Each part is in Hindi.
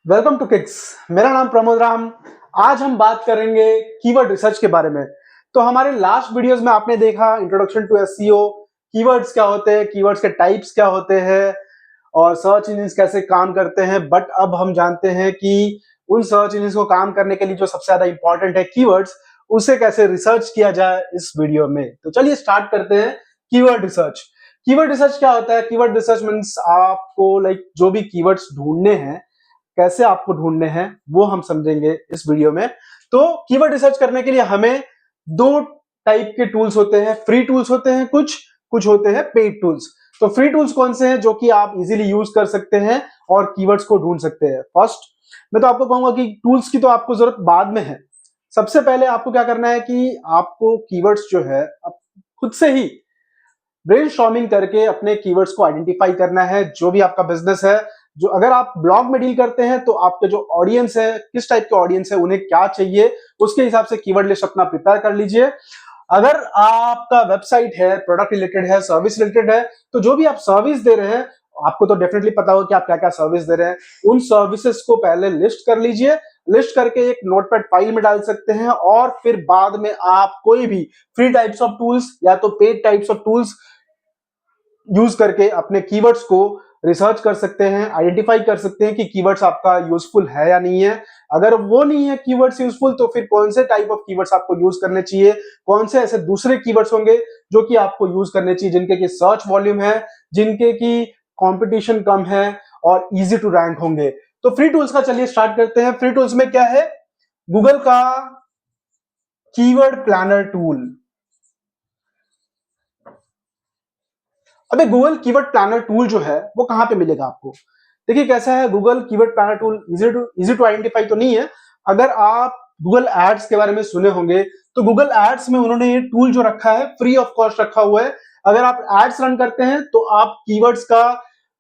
Welcome to kicks. मेरा नाम प्रमोद राम। आज हम बात करेंगे कीवर्ड रिसर्च के बारे में। तो हमारे लास्ट वीडियोस में आपने देखा इंट्रोडक्शन टू एसईओ, कीवर्ड्स क्या होते हैं, कीवर्ड्स के टाइप्स क्या होते हैं और सर्च इंजन कैसे काम करते हैं। बट अब हम जानते हैं कि उन सर्च इंजन को काम करने के लिए जो सबसे ज्यादा इंपॉर्टेंट है कीवर्ड्स, उसे कैसे रिसर्च किया जाए इस वीडियो में। तो चलिए स्टार्ट करते हैं कीवर्ड रिसर्च। कीवर्ड रिसर्च क्या होता है? कीवर्ड रिसर्च मीन्स आपको जो भी कीवर्ड्स ढूंढने हैं, कैसे आपको ढूंढने हैं, वो हम समझेंगे इस वीडियो में। तो कीवर्ड रिसर्च करने के लिए हमें दो टाइप के टूल्स होते हैं। फ्री टूल्स होते हैं कुछ, कुछ होते हैं पेड टूल्स। तो फ्री टूल्स कौन से हैं जो कि आप इजीली यूज कर सकते हैं और कीवर्ड्स को ढूंढ सकते हैं? फर्स्ट मैं तो आपको कहूंगा कि टूल्स की तो आपको जरूरत बाद में है। सबसे पहले आपको क्या करना है कि आपको कीवर्ड्स जो है आप खुद से ही ब्रेनस्टॉर्मिंग करके अपने कीवर्ड्स को आइडेंटिफाई करना है। जो भी आपका बिजनेस है, जो अगर आप ब्लॉग में डील करते हैं तो आपके जो ऑडियंस है, किस टाइप के ऑडियंस है, उन्हें क्या चाहिए, उसके हिसाब से कीवर्ड लिस्ट अपना प्रिपेयर कर लीजिए। अगर आपका वेबसाइट है, प्रोडक्ट रिलेटेड है, सर्विस रिलेटेड है, तो जो भी आप सर्विस दे रहे हैं, आपको तो डेफिनेटली पता होगा कि आप क्या क्या सर्विस दे रहे हैं। उन सर्विसेज को पहले लिस्ट कर लीजिए। लिस्ट करके एक नोटपैड फाइल में डाल सकते हैं और फिर बाद में आप कोई भी फ्री टाइप्स ऑफ टूल्स या तो paid types of tools use करके अपने कीवर्ड्स को रिसर्च कर सकते हैं, आइडेंटिफाई कर सकते हैं कि कीवर्ड्स आपका यूजफुल है या नहीं है। अगर वो नहीं है कीवर्ड्स यूजफुल, तो फिर कौन से टाइप ऑफ कीवर्ड्स आपको यूज करने चाहिए, कौन से ऐसे दूसरे कीवर्ड्स होंगे जो कि आपको यूज करने चाहिए, जिनके की सर्च वॉल्यूम है, जिनके की कंपटीशन कम है और इजी टू रैंक होंगे। तो फ्री टूल्स का चलिए स्टार्ट करते हैं। फ्री टूल्स में क्या है? गूगल का कीवर्ड प्लानर टूल। अबे गूगल कीवर्ड प्लानर टूल जो है वो कहां पे मिलेगा आपको? देखिए कैसा है Google keyword planner tool. Easy to identify तो नहीं है। अगर आप गूगल एड्स के बारे में सुने होंगे तो गूगल एड्स में उन्होंने ये टूल जो रखा है फ्री ऑफ कॉस्ट रखा हुआ है। अगर आप एड्स रन करते हैं तो आप कीवर्ड्स का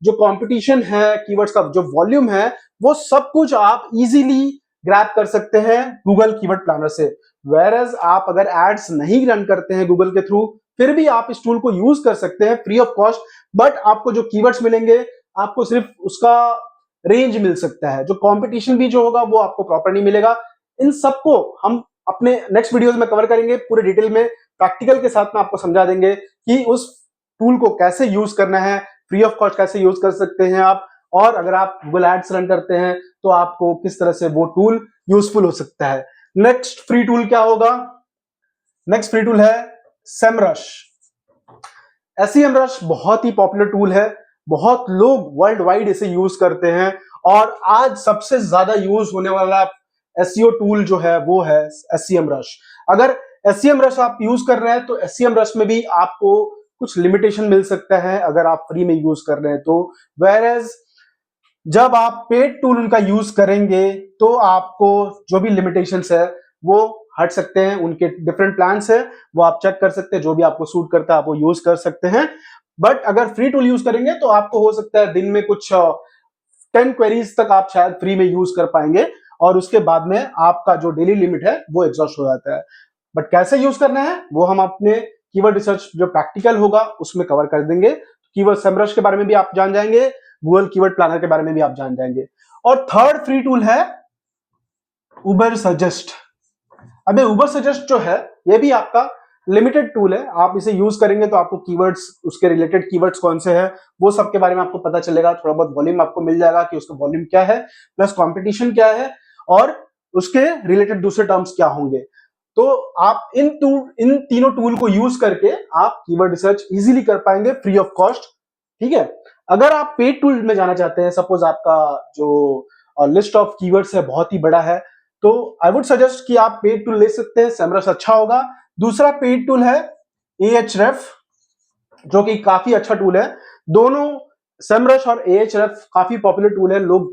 जो कंपटीशन है, कीवर्ड्स का जो वॉल्यूम है, वो सब कुछ आप इजीली ग्रैब कर सकते हैं गूगल कीवर्ड प्लानर से। वेयर आप अगर एड्स नहीं रन करते हैं गूगल के थ्रू, फिर भी आप इस टूल को यूज कर सकते हैं फ्री ऑफ कॉस्ट। बट आपको जो कीवर्ड्स मिलेंगे, आपको सिर्फ उसका रेंज मिल सकता है। जो कंपटीशन भी जो होगा वो आपको प्रॉपर नहीं मिलेगा। इन सबको हम अपने नेक्स्ट वीडियोस में कवर करेंगे पूरे डिटेल में, प्रैक्टिकल के साथ में आपको समझा देंगे कि उस टूल को कैसे यूज करना है, फ्री ऑफ कॉस्ट कैसे यूज कर सकते हैं आप, और अगर आप गूगल एड्स रन करते हैं तो आपको किस तरह से वो टूल यूजफुल हो सकता है। नेक्स्ट फ्री टूल क्या होगा? नेक्स्ट फ्री टूल है सेमरश। एसईएमरश बहुत ही पॉपुलर टूल है, बहुत लोग वर्ल्ड वाइड इसे यूज करते हैं और आज सबसे ज्यादा यूज होने वाला एसईओ टूल जो है वो है एसईएमरश। अगर एसईएमरश आप यूज कर रहे हैं तो एसईएमरश में भी आपको कुछ लिमिटेशन मिल सकता है अगर आप फ्री में यूज कर रहे हैं तो। वेयर जब आप पेड टूल उनका यूज करेंगे तो आपको जो भी लिमिटेशंस है वो हट सकते हैं। उनके डिफरेंट प्लान्स है, वो आप चेक कर सकते हैं, जो भी आपको सूट करता है आप वो यूज कर सकते हैं। बट अगर फ्री टूल यूज करेंगे तो आपको हो सकता है दिन में कुछ 10 क्वेरीज तक आप शायद फ्री में यूज कर पाएंगे और उसके बाद में आपका जो डेली लिमिट है वो एग्जॉस्ट हो जाता है। बट कैसे यूज करना है वो हम अपने कीवर्ड रिसर्च जो प्रैक्टिकल होगा उसमें कवर कर देंगे। कीवर्ड सेमरश के बारे में भी आप जान जाएंगे, गूगल कीवर्ड प्लानर के बारे में भी आप जान जाएंगे। और थर्ड फ्री टूल है उबर सजेस्ट। अबे उबर सजेस्ट जो है ये भी आपका लिमिटेड टूल है। आप इसे यूज करेंगे तो आपको कीवर्ड्स, उसके रिलेटेड कीवर्ड्स कौन से हैं वो सब के बारे में आपको पता चलेगा। थोड़ा बहुत वॉल्यूम आपको मिल जाएगा कि उसका वॉल्यूम क्या है, प्लस कंपटीशन क्या है और उसके रिलेटेड दूसरे टर्म्स क्या होंगे। तो आप इन तीनों टूल को यूज करके आप कीवर्ड रिसर्च इजीली कर पाएंगे फ्री ऑफ कॉस्ट। ठीक है। अगर आप पेड टूल में जाना चाहते हैं, सपोज आपका जो लिस्ट ऑफ कीवर्ड्स है बहुत ही बड़ा है, तो आई वुड सजेस्ट कि आप पेड टूल ले सकते हैं, सेमरस अच्छा होगा। दूसरा पेड टूल है एएचरेफ, जो कि काफी अच्छा टूल है। दोनों सेमरस और एएचरेफ काफी पॉपुलर टूल है, लोग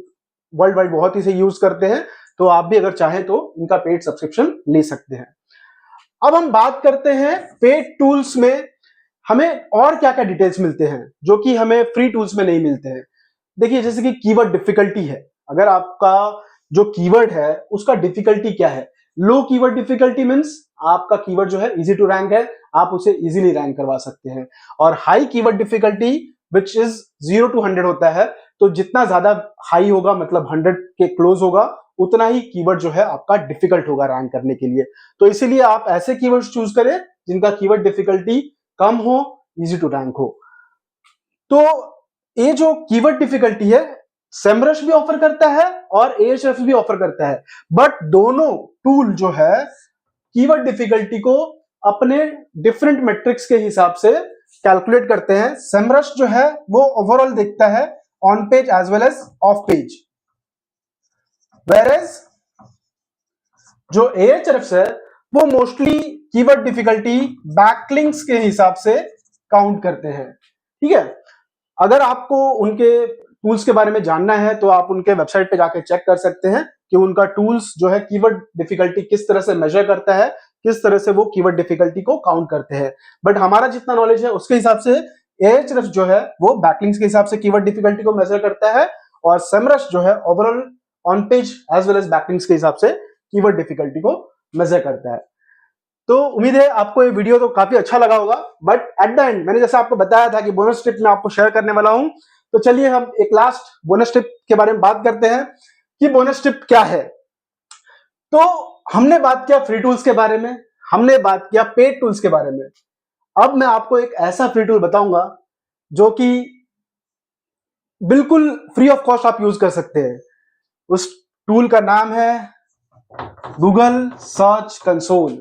वर्ल्ड वाइड बहुत इसे यूज करते हैं। तो आप भी अगर चाहें तो इनका पेड सब्सक्रिप्शन ले सकते हैं। अब हम बात करते हैं पेड टूल्स में हमें और क्या क्या डिटेल्स मिलते हैं जो कि हमें फ्री टूल्स में नहीं मिलते हैं। देखिए जैसे कि कीवर्ड डिफिकल्टी है। अगर आपका जो कीवर्ड है उसका डिफिकल्टी क्या है, लो कीवर्ड डिफिकल्टी मींस आपका कीवर्ड जो है इजी टू रैंक है, आप उसे इजीली रैंक करवा सकते हैं। और high keyword difficulty which is 0 to 100 होता है, तो जितना ज्यादा हाई होगा मतलब 100 के क्लोज होगा, उतना ही कीवर्ड जो है आपका डिफिकल्ट होगा रैंक करने के लिए। तो इसीलिए आप ऐसे कीवर्ड्स चूज करें जिनका कीवर्ड डिफिकल्टी कम हो, इजी टू रैंक हो। तो ये जो कीवर्ड डिफिकल्टी है सेमरश भी ऑफर करता है और एएचएफ भी ऑफर करता है, बट दोनों टूल जो है कीवर्ड डिफिकल्टी को अपने डिफरेंट मैट्रिक्स के हिसाब से कैलकुलेट करते हैं। सेमरश जो है वो ओवरऑल देखता है on page as well as off page, where as जो एएचएफ है वो मोस्टली कीवर्ड डिफिकल्टी बैकलिंक्स के हिसाब से काउंट करते हैं। ठीक है, अगर आपको उनके टूल्स के बारे में जानना है तो आप उनके वेबसाइट पे जाके चेक कर सकते हैं कि उनका टूल्स जो है कीवर्ड डिफिकल्टी किस तरह से मेजर करता है, किस तरह से वो कीवर्ड डिफिकल्टी को काउंट करते हैं। बट हमारा जितना नॉलेज है उसके हिसाब से एएचएफ जो है वो बैकलिंक्स के हिसाब से कीवर्ड डिफिकल्टी को मेजर करता है और सेमरश जो है overall on page as well as backlinks के हिसाब से कीवर्ड डिफिकल्टी को मेजर करता है। तो उम्मीद है आपको ये वीडियो तो काफी अच्छा लगा होगा, बट एट द एंड मैंने जैसा आपको बताया था कि बोनस टिप मैं आपको शेयर करने वाला हूं, तो चलिए हम एक लास्ट बोनस टिप के बारे में बात करते हैं कि बोनस टिप क्या है। तो हमने बात किया फ्री टूल्स के बारे में, हमने बात किया पेड टूल्स के बारे में। अब मैं आपको एक ऐसा फ्री टूल बताऊंगा जो कि बिल्कुल फ्री ऑफ कॉस्ट आप यूज कर सकते हैं। उस टूल का नाम है Google search console.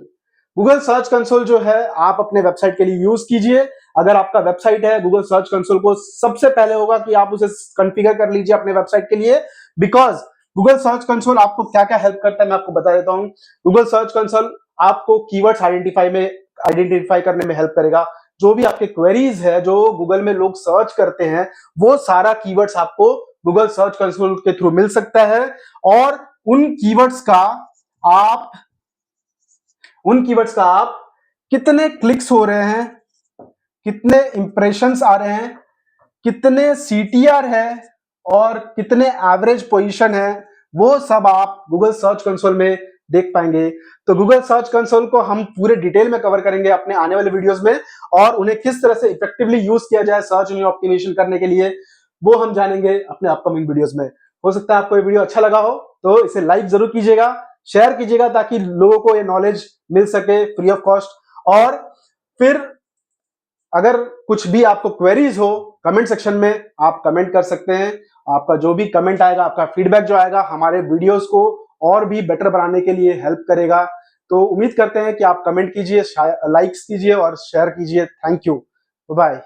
Google search console जो है आप अपने वेबसाइट के लिए यूज कीजिए। अगर आपका वेबसाइट है, गूगल सर्च कंसोल को सबसे पहले होगा कि आप उसे कॉन्फ़िगर कर लीजिए अपने वेबसाइट के लिए, बिकॉज गूगल सर्च कंसोल आपको क्या क्या हेल्प करता है मैं आपको बता देता हूं। गूगल सर्च कंसोल आपको कीवर्ड्स आइडेंटिफाई करने में हेल्प करेगा। जो भी आपके क्वेरीज है, जो गूगल में लोग सर्च करते हैं, वो सारा कीवर्ड्स आपको गूगल सर्च कंसोल के थ्रू मिल सकता है और उन कीवर्ड्स का आप कितने क्लिक्स हो रहे हैं, कितने इंप्रेशंस आ रहे हैं, कितने सीटीआर है और कितने एवरेज पोजीशन है, वो सब आप गूगल सर्च कंसोल में देख पाएंगे। तो गूगल सर्च कंसोल को हम पूरे डिटेल में कवर करेंगे अपने आने वाले वीडियोस में, और उन्हें किस तरह से इफेक्टिवली यूज किया जाए सर्च इंजन ऑप्टिमाइजेशन करने के लिए, वो हम जानेंगे अपने अपकमिंग वीडियोस में। हो सकता है आपको ये वीडियो अच्छा लगा हो, तो इसे लाइक जरूर कीजिएगा, शेयर कीजिएगा, ताकि लोगों को ये नॉलेज मिल सके फ्री ऑफ कॉस्ट। और फिर अगर कुछ भी आपको क्वेरीज हो, कमेंट सेक्शन में आप कमेंट कर सकते हैं। आपका जो भी कमेंट आएगा, आपका फीडबैक जो आएगा, हमारे वीडियोस को और भी बेटर बनाने के लिए हेल्प करेगा। तो उम्मीद करते हैं कि आप कमेंट कीजिए, लाइक्स कीजिए और शेयर कीजिए। Thank you, bye.